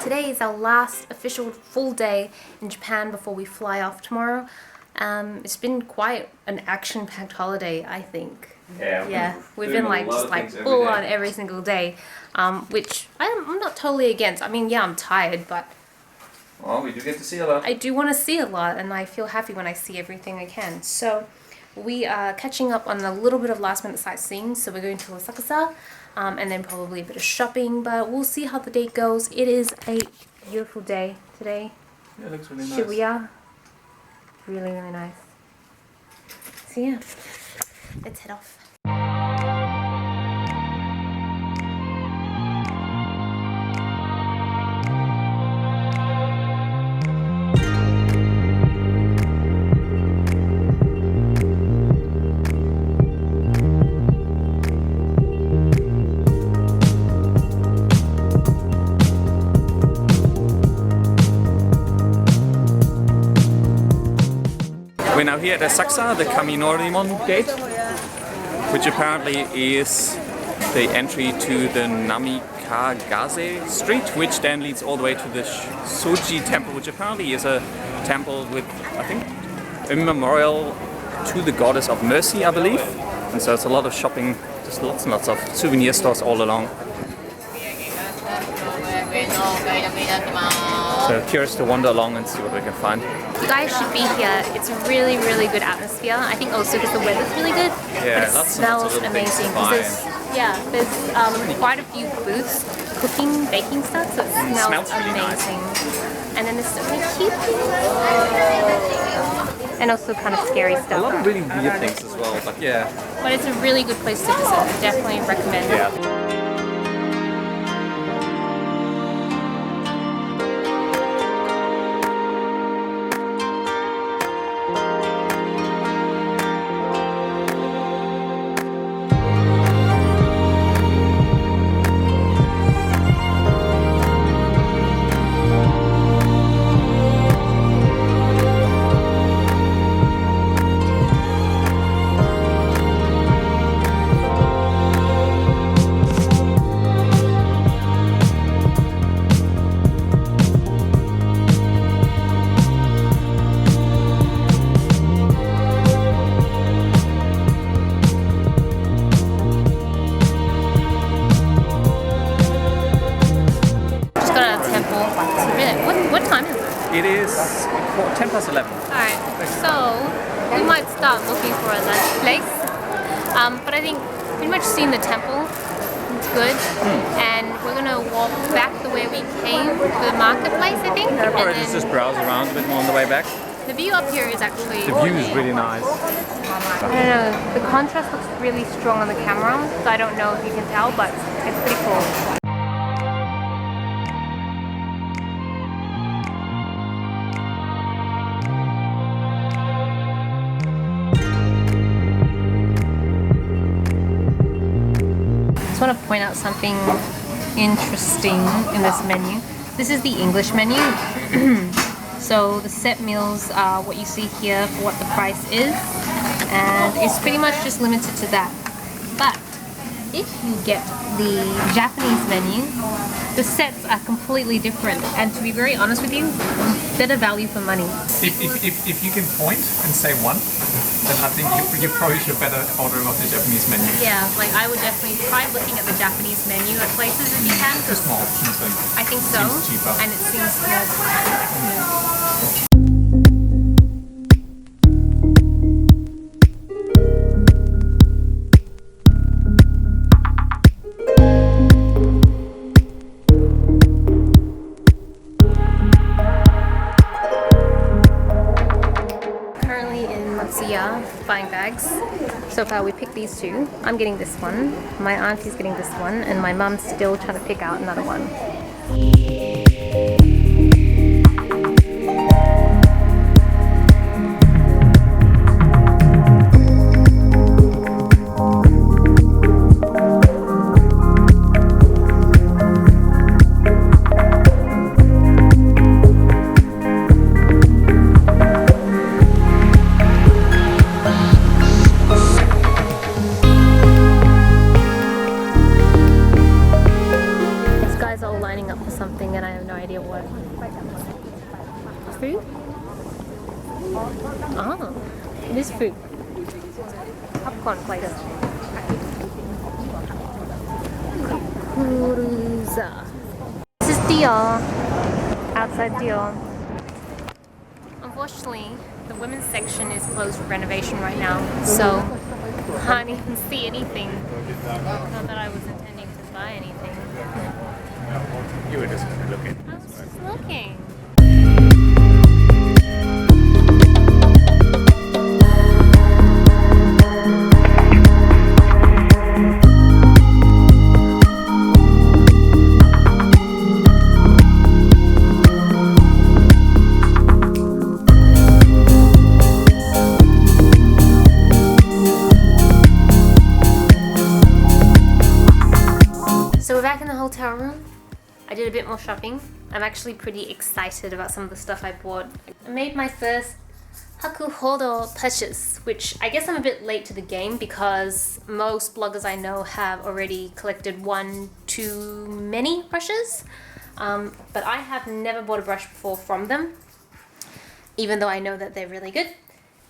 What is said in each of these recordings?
Today is our last official full day in Japan before we fly off tomorrow. It's been quite an action-packed holiday, I think. Yeah, we've been like just like full on every single day, which I'm not totally against. I mean, yeah, I'm tired, but well, we do get to see a lot. I do want to see a lot, and I feel happy when I see everything I can. So we are catching up on a little bit of last-minute sightseeing. So we're going to Asakusa, and then probably a bit of shopping. But we'll see how the day goes. It is a beautiful day today. Yeah, it looks really nice. Shibuya, really nice. So yeah, let's head off. We're now here at Asakusa, the Kaminorimon gate, which apparently is the entry to the Namikagaze street, which then leads all the way to the Sensoji temple, which apparently is a temple with, I think, a memorial to the goddess of mercy, I believe. And so it's a lot of shopping, just lots and lots of souvenir stores all along. So curious to wander along and see what we can find. You guys should be here. It's a really good atmosphere. I think also because the weather's really good. Yeah, but it smells amazing. There's quite a few booths cooking, baking stuff, so it smells really amazing. Nice. And then there's so many cute things. And also kind of scary stuff. A lot of really weird things as well, but yeah. But it's a really good place to visit. I definitely recommend it. Yeah. What time is it? It is 11:10. Alright, so we might start looking for a lunch place. But I think pretty much seen the temple. It's good. And we're gonna walk back the way we came to the marketplace, I think. Yeah, probably just browse around a bit more on the way back. The view up here is actually... The view is really nice. I don't know, the contrast looks really strong on the camera, so I don't know if you can tell, but it's pretty cool. I just want to point out something interesting in this menu. This is the English menu. So the set meals are what you see here for what the price is, and it's pretty much just limited to that. But if you get the Japanese menu, the sets are completely different, and to be very honest with you, better value for money. If you can point and say one, then I think you probably should better order off the Japanese menu. Yeah, like I would definitely try looking at the Japanese menu at places if you can. Just small options then. I think so, seems cheaper. and it seems more. Buying bags. So far we picked these two. I'm getting this one, my auntie's getting this one, and my mum's still trying to pick out another one. what? Food? Oh, it is food. Popcorn place. Kukuruza. This is Dior. Outside Dior. Unfortunately, the women's section is closed for renovation right now, so can't even see anything. Not that I was intending to buy anything. You were just looking. I was just looking. So we're back in the hotel room. I did a bit more shopping. I'm actually pretty excited about some of the stuff I bought. I made my first Hakuhodo purchase, which I guess I'm a bit late to the game because most bloggers I know have already collected one too many brushes. But I have never bought a brush before from them, even though I know that they're really good.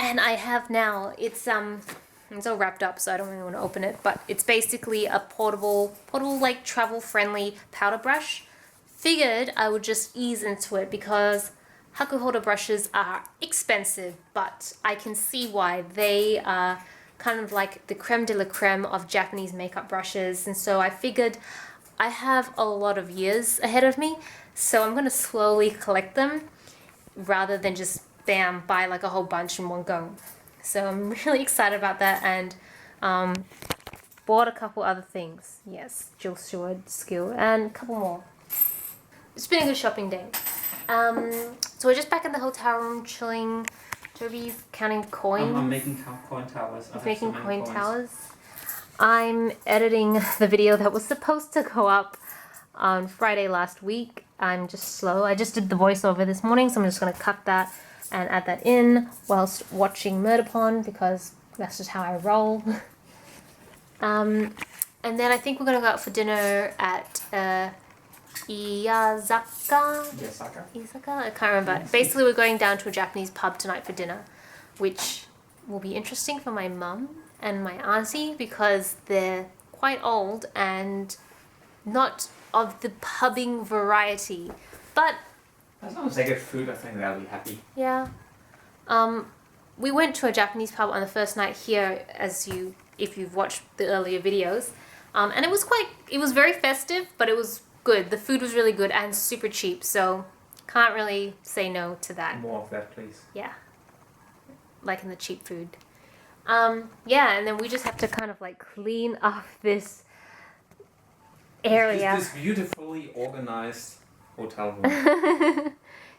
And I have now. It's all wrapped up, so I don't really want to open it, but it's basically a portable like travel-friendly powder brush. Figured I would just ease into it because Hakuhodo brushes are expensive, but I can see why. They are kind of like the creme de la creme of Japanese makeup brushes, and so I figured I have a lot of years ahead of me, so I'm going to slowly collect them rather than just bam, buy like a whole bunch in one go. So I'm really excited about that, and bought a couple other things. Yes, dual sword skill and a couple more. It's been a good shopping day. So we're just back in the hotel room chilling. Toby's counting coins. I'm making coin towers. He's making coin towers. I'm editing the video that was supposed to go up on Friday last week. I'm just slow. I just did the voiceover this morning, so I'm just going to cut that and add that in whilst watching Murderpond because that's just how I roll. And then I think we're going to go out for dinner at Iyazaka? I can't remember. Basically, we're going down to a Japanese pub tonight for dinner, which will be interesting for my mum and my auntie because they're quite old and not of the pubbing variety. But as long as they get food, I think they'll be happy. yeah. We went to a Japanese pub on the first night here, if you've watched the earlier videos. And it was very festive, but it was good. The food was really good and super cheap, so can't really say no to that. More of that, please. Yeah. Like in the cheap food. Yeah, and then we just have to kind of like clean up this area. This beautifully organized hotel room.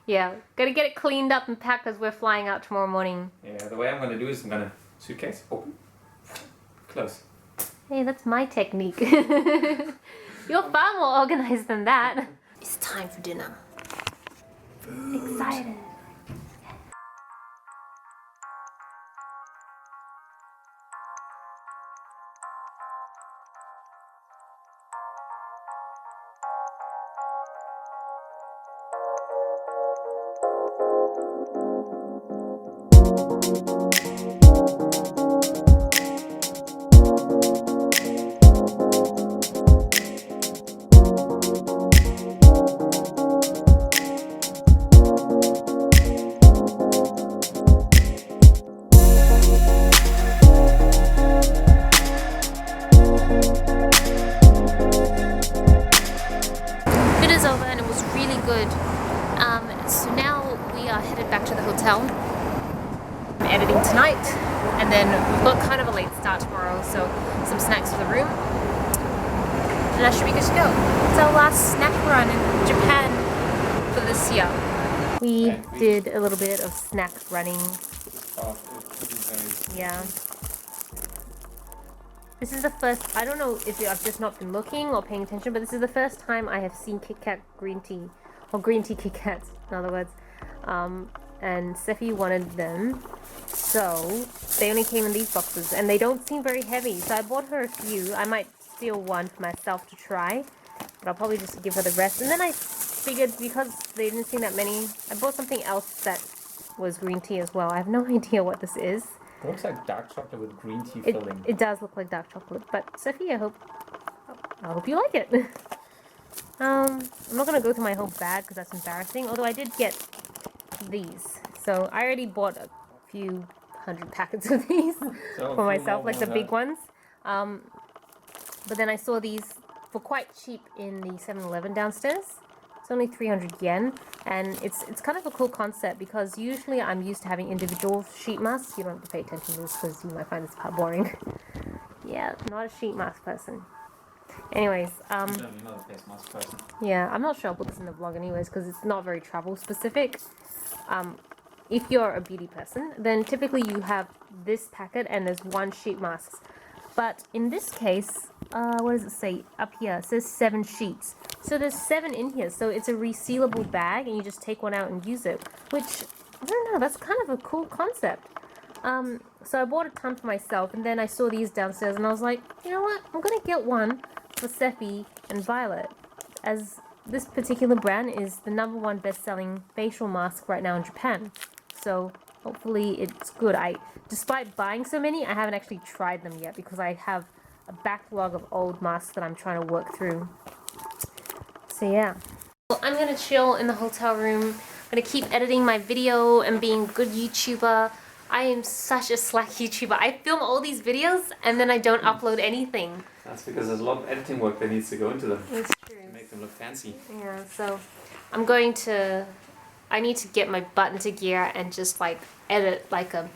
Yeah, gotta get it cleaned up and packed because we're flying out tomorrow morning. Yeah, the way I'm gonna do is I'm gonna suitcase, open, close. Hey, that's my technique. You're far more organized than that. It's time for dinner. Food. Excited. Over and it was really good. So now we are headed back to the hotel. I'm editing tonight and then we've got kind of a late start tomorrow, so some snacks for the room and that should be good to go. It's our last snack run in Japan for this year. We did a little bit of snack running. Yeah. This is the first, I don't know if I've just not been looking or paying attention, but this is the first time I have seen Kit Kat green tea, or green tea Kit Kats, in other words. And Sephi wanted them, so they only came in these boxes, and they don't seem very heavy, so I bought her a few. I might steal one for myself to try, but I'll probably just give her the rest. And then I figured because they didn't seem that many, I bought something else that was green tea as well. I have no idea what this is. It looks like dark chocolate with green tea It, filling. it does look like dark chocolate, but Sophie, I hope you like it. I'm not gonna go through my whole bag because that's embarrassing. Although I did get these, so I already bought a few hundred packets of these for myself, like the big ones. But then I saw these for quite cheap in the 7-Eleven downstairs. It's only 300 yen, and it's kind of a cool concept because usually I'm used to having individual sheet masks. You don't have to pay attention to this because you might find this part boring. Yeah, not a sheet mask person. Anyways, You're not a face mask person. yeah, I'm not sure I'll put this in the vlog anyways because it's not very travel specific. If you're a beauty person, then typically you have this packet and there's 1 sheet mask. But in this case, what does it say up here? It says 7 sheets. So there's 7 in here. So it's a resealable bag and you just take one out and use it. Which, I don't know, that's kind of a cool concept. So I bought a ton for myself and then I saw these downstairs and I was like, you know what? I'm going to get one for Seppi and Violet. As this particular brand is the #1 best-selling facial mask right now in Japan. So hopefully it's good. Despite buying so many, I haven't actually tried them yet because I have a backlog of old masks that I'm trying to work through. So yeah. Well, I'm gonna chill in the hotel room. I'm gonna keep editing my video and being a good YouTuber. I am such a slack YouTuber. I film all these videos and then I don't upload anything. That's because there's a lot of editing work that needs to go into them. It's true. To make them look fancy. Yeah, so I need to get my butt into gear and just like edit like a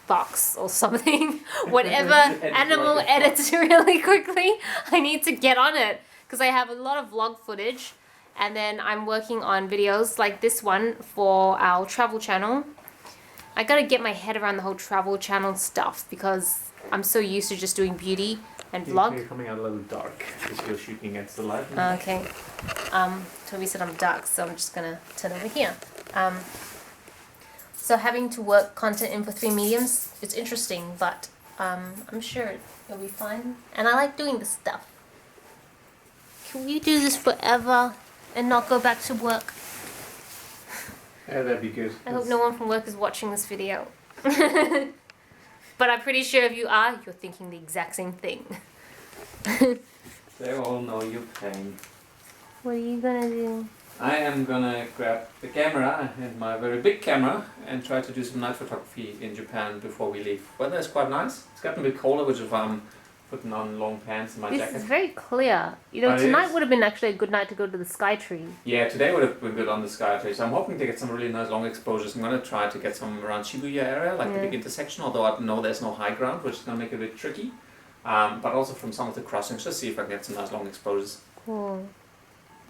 fox or something. Whatever animal like a edits really quickly. I need to get on it because I have a lot of vlog footage and then I'm working on videos like this one for our travel channel. I gotta get my head around the whole travel channel stuff because I'm so used to just doing beauty and vlog. You're coming out a little dark because you're shooting against the light. Okay. Toby said I'm dark, so I'm just gonna turn over here. So having to work content in for 3 mediums, it's interesting, but I'm sure it'll be fine. And I like doing this stuff. Can we do this forever and not go back to work? Yeah, that'd be good. I hope no one from work is watching this video. But I'm pretty sure if you are, you're thinking the exact same thing. They all know your pain. What are you gonna do? I am gonna grab the camera and my very big camera and try to do some night photography in Japan before we leave. Weather is quite nice. It's gotten a bit colder, which is why I'm putting on long pants and my This jacket. is very clear. You know, It tonight is. would have been actually a good night to go to the Sky Tree. Yeah, today would have been good on the sky tree. So I'm hoping to get some really nice long exposures. I'm gonna try to get some around Shibuya area, like the big intersection, although I know there's no high ground, which is gonna make it a bit tricky. But also from some of the crossings, just see if I can get some nice long exposures. Cool.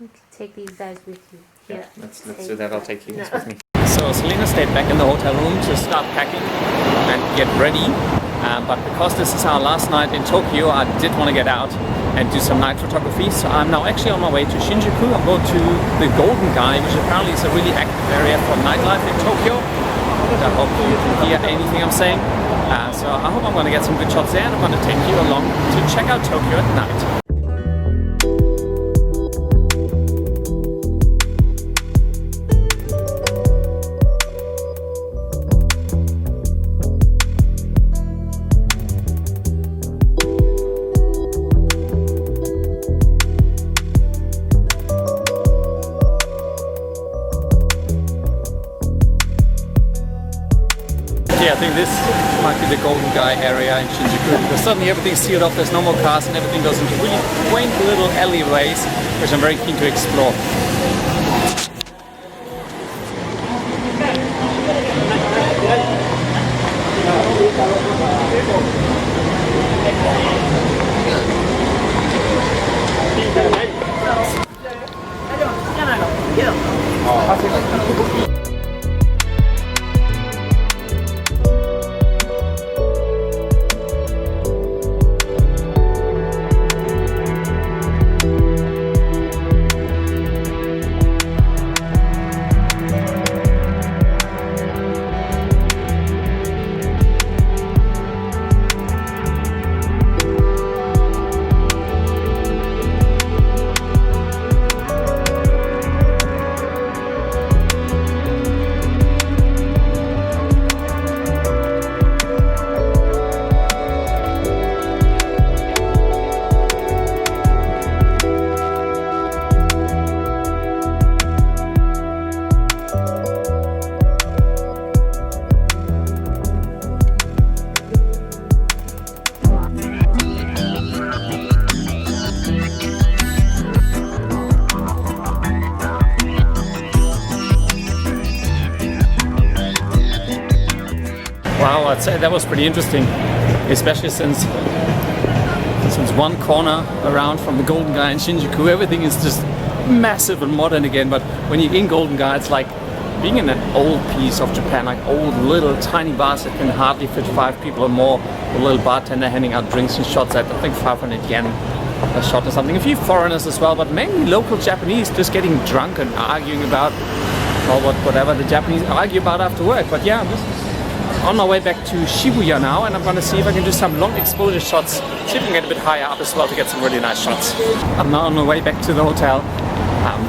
You can take these guys with you. Yeah, Here, let's take do that. I'll that. take you guys with me. So Celina stayed back in the hotel room to start packing and get ready. But because this is our last night in Tokyo, I did want to get out and do some night photography. So I'm now actually on my way to Shinjuku. I'm going to the Golden Guy, which apparently is a really active area for nightlife in Tokyo. I hope you can hear anything I'm saying. So I hope I'm going to get some good shots there, and I'm going to take you along to check out Tokyo at night. Yeah, I think this might be the Golden Guy area in Shinjuku, because suddenly everything's sealed off, there's no more cars and everything goes into really quaint little alleyways, which I'm very keen to explore. I'd say that was pretty interesting, especially since one corner around from the Golden Guy in Shinjuku, everything is just massive and modern again. But when you're in Golden Guy, it's like being in an old piece of Japan, like old little tiny bars that can hardly fit 5 people or more. A little bartender handing out drinks and shots at, I think, 500 yen a shot or something. A few foreigners as well, but mainly local Japanese just getting drunk and arguing about, well, whatever the Japanese argue about after work. But yeah, this is on my way back to Shibuya now, and I'm gonna see if I can do some long exposure shots, see if I can get a bit higher up as well to get some really nice shots. I'm now on my way back to the hotel.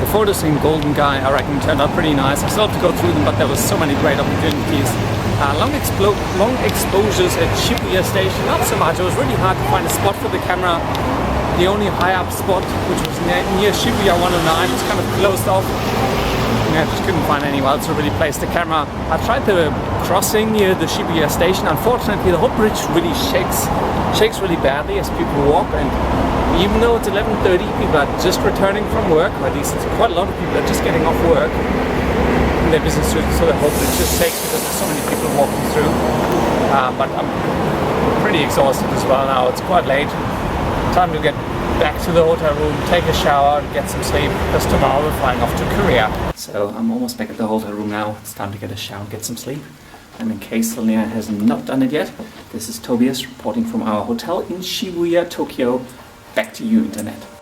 The photos in Golden Guy, I reckon, turned out pretty nice. I still have to go through them, but there was so many great opportunities. Long exposures at Shibuya Station, not so much. It was really hard to find a spot for the camera. The only high up spot, which was near Shibuya 109, was kind of closed off. I just couldn't find anywhere else to really place the camera. I tried the crossing near the Shibuya Station. Unfortunately, the whole bridge really shakes really badly as people walk, and even though it's 11:30, people are just returning from work, or at least quite a lot of people are just getting off work in their business suits, so the whole bridge just shakes because there's so many people walking through. But I'm pretty exhausted as well now. It's quite late. Time to get back to the hotel room, take a shower, and get some sleep, because tomorrow we're flying off to Korea. So I'm almost back at the hotel room now. It's time to get a shower and get some sleep. And in case Celina has not done it yet, this is Tobias reporting from our hotel in Shibuya, Tokyo. Back to you, Internet.